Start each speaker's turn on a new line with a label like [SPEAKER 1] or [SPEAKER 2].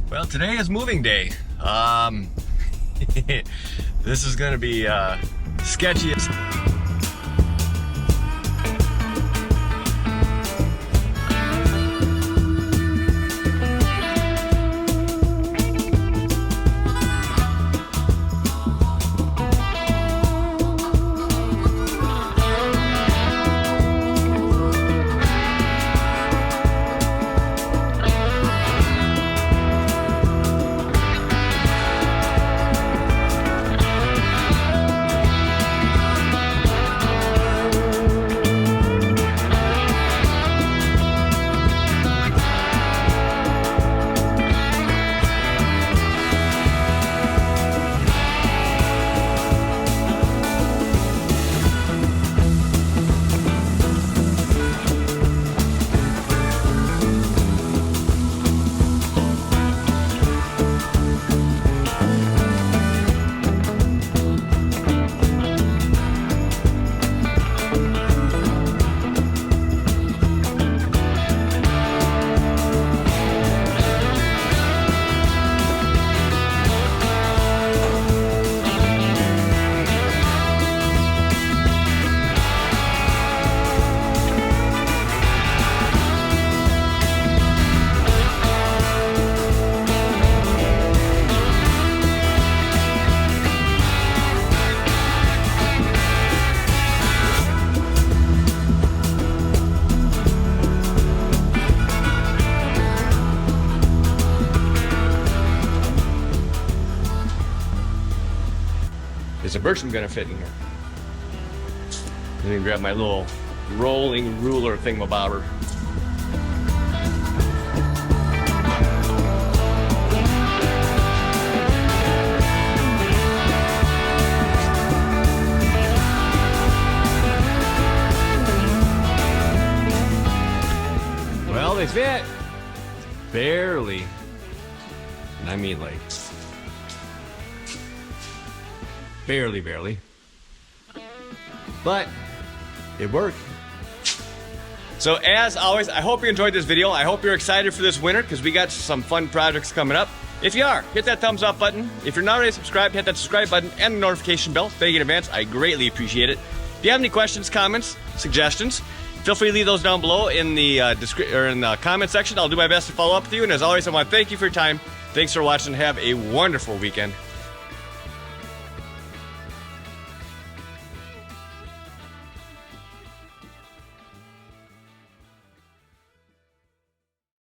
[SPEAKER 1] Well, today is moving day. This is gonna be sketchy. Is a birch gonna fit in here? Let me grab my little rolling ruler thingamabobber. Well, they fit. Barely. And I mean like barely, but it worked. So as always, I hope you enjoyed this video. I hope you're excited for this winter because we got some fun projects coming up. If you are, hit that thumbs up button. If you're not already subscribed, hit that subscribe button and the notification bell. Thank you in advance. I greatly appreciate it. If you have any questions, comments, suggestions, feel free to leave those down below in the comment section. I'll do my best to follow up with you. And as always, I want to thank you for your time. Thanks for watching. Have a wonderful weekend.